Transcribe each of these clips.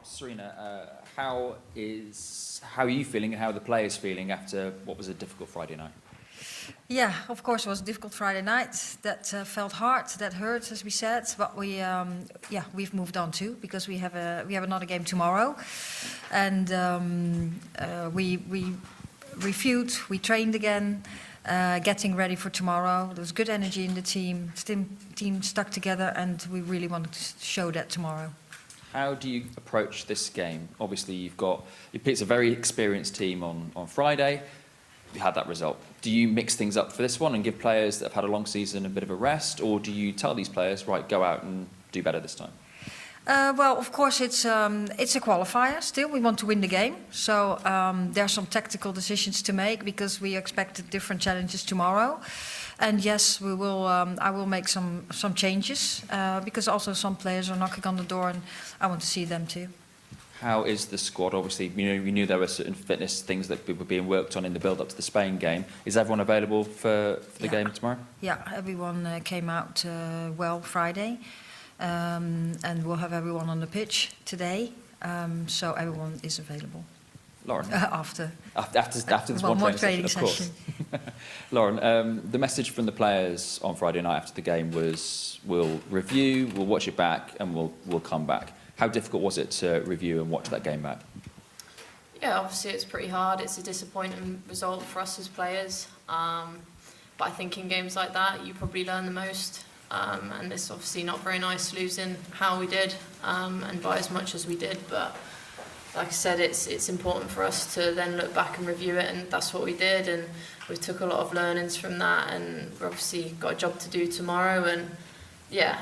Serena, how are you feeling and how are the players feeling after what was a difficult Friday night? Yeah, of course it was a difficult Friday night. That felt hard, that hurt, as we said. But we've moved on too, because we have another game tomorrow, and we reviewed, we trained again, getting ready for tomorrow. There was good energy in the team. Team stuck together, and we really wanted to show that tomorrow. How do you approach this game? Obviously, you picked a very experienced team on Friday. You had that result. Do you mix things up for this one and give players that have had a long season a bit of a rest, or do you tell these players, right, go out and do better this time? Well, of course, it's a qualifier still. We want to win the game. So there are some tactical decisions to make because we expect different challenges tomorrow. And yes, we will. I will make some changes because also some players are knocking on the door, and I want to see them too. How is the squad? Obviously, we knew there were certain fitness things that were being worked on in the build-up to the Spain game. Is everyone available for the game tomorrow? Yeah, everyone came out well Friday, and we'll have everyone on the pitch today. So everyone is available. Lauren, after this one training session, of course. Lauren, the message from the players on Friday night after the game was, we'll review, we'll watch it back, and we'll come back. How difficult was it to review and watch that game back? Yeah, obviously it's pretty hard. It's a disappointing result for us as players. But I think in games like that, you probably learn the most. And it's obviously not very nice losing how we did and by as much as we did. But like I said, it's important for us to then look back and review it, and that's what we did. And we took a lot of learnings from that, and we've obviously got a job to do tomorrow. And yeah,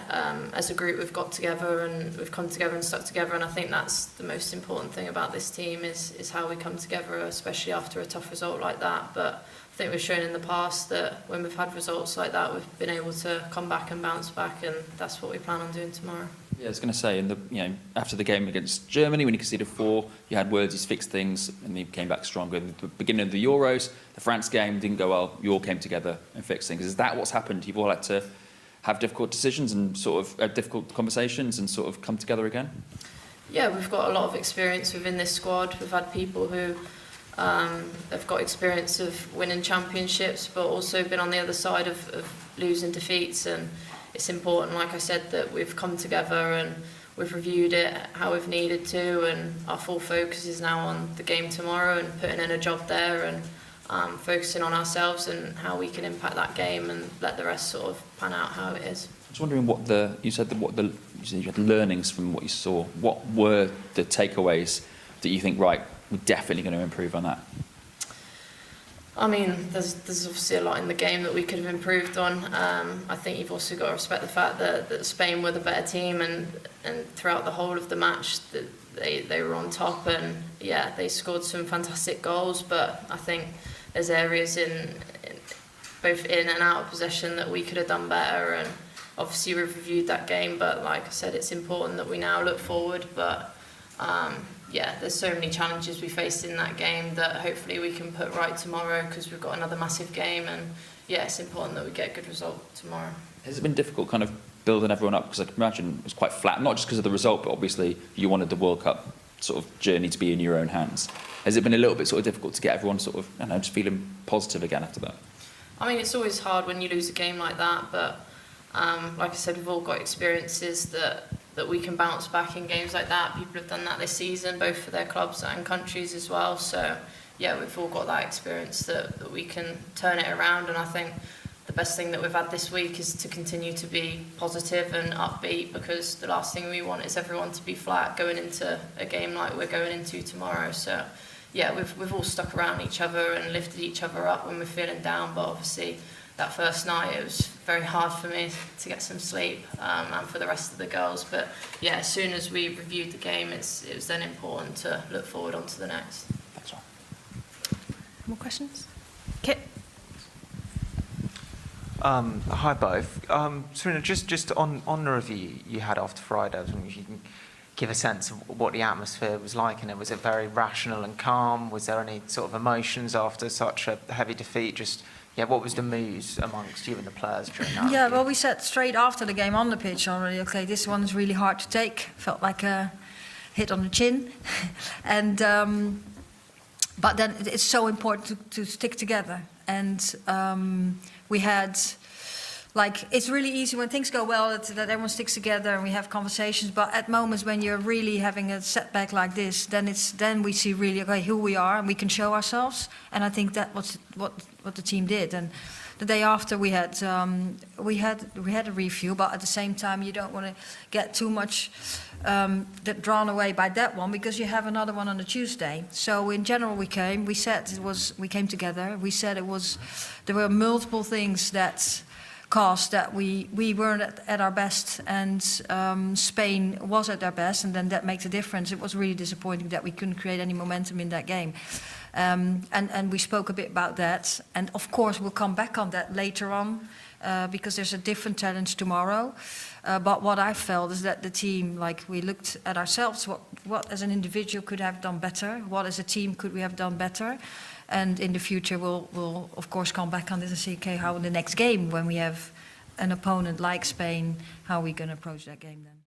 as a group we've got together and we've come together and stuck together, and I think that's the most important thing about this team is how we come together, especially after a tough result like that. But I think we've shown in the past that when we've had results like that, we've been able to come back and bounce back, and that's what we plan on doing tomorrow. Yeah, I was going to say, after the game against Germany, when you conceded 4, you had words, you fixed things, and you came back stronger. At the beginning of the Euros, the France game didn't go well. You all came together and fixed things. Is that what's happened? You've all had to have difficult decisions and sort of difficult conversations and sort of come together again? Yeah, we've got a lot of experience within this squad. We've had people who have got experience of winning championships, but also been on the other side of losing defeats. And it's important, like I said, that we've come together and we've reviewed it how we've needed to, and our full focus is now on the game tomorrow and putting in a job there and focusing on ourselves and how we can impact that game and let the rest sort of pan out how it is. I was wondering you said you had learnings from what you saw. What were the takeaways that you think, right, we're definitely going to improve on that? I mean, there's obviously a lot in the game that we could have improved on. I think you've also got to respect the fact that Spain were the better team, and throughout the whole of the match they were on top, and yeah, they scored some fantastic goals. But I think there's areas in both in and out of possession that we could have done better, and obviously we've reviewed that game. But like I said, it's important that we now look forward. But yeah, there's so many challenges we faced in that game that hopefully we can put right tomorrow, because we've got another massive game, and yeah, it's important that we get a good result tomorrow. Has it been difficult kind of building everyone up? Because I can imagine it was quite flat, not just because of the result, but obviously you wanted the World Cup sort of journey to be in your own hands. Has it been a little bit sort of difficult to get everyone sort of, I don't know, just feeling positive again after that? I mean, it's always hard when you lose a game like that, but like I said, we've all got experiences that we can bounce back in games like that. People have done that this season, both for their clubs and countries as well. So yeah, we've all got that experience that we can turn it around. And I think the best thing that we've had this week is to continue to be positive and upbeat, because the last thing we want is everyone to be flat going into a game like we're going into tomorrow. So yeah, we've all stuck around each other and lifted each other up when we're feeling down. But obviously that first night, it was very hard for me to get some sleep, and for the rest of the girls. But yeah, as soon as we reviewed the game, it was then important to look forward onto the next. Thanks, Ron. More questions? Kit? Hi both. Serena, just on the review you had after Friday, I was wondering if you can give a sense of what the atmosphere was like in it. Was it very rational and calm? Was there any sort of emotions after such a heavy defeat? What was the mood amongst you and the players during that? Yeah, well, we said straight after the game on the pitch already, okay, this one's really hard to take. Felt like a hit on the chin, and but then it's so important to stick together. And we had, like, it's really easy when things go well that everyone sticks together and we have conversations. But at moments when you're really having a setback like this, then we see really, okay, who we are, and we can show ourselves. And I think that was what the team did. And the day after we had a review, but at the same time you don't want to get too much drawn away by that one, because you have another one on the Tuesday. So in general we came together. We said there were multiple things that caused that we weren't at our best, and Spain was at their best, and then that makes a difference. It was really disappointing that we couldn't create any momentum in that game. And we spoke a bit about that, and of course we'll come back on that later on, because there's a different challenge tomorrow. But what I felt is that the team, like, we looked at ourselves, what as an individual could have done better, what as a team could we have done better, and in the future we'll of course come back on this and see, okay, how in the next game when we have an opponent like Spain, how are we going to approach that game then?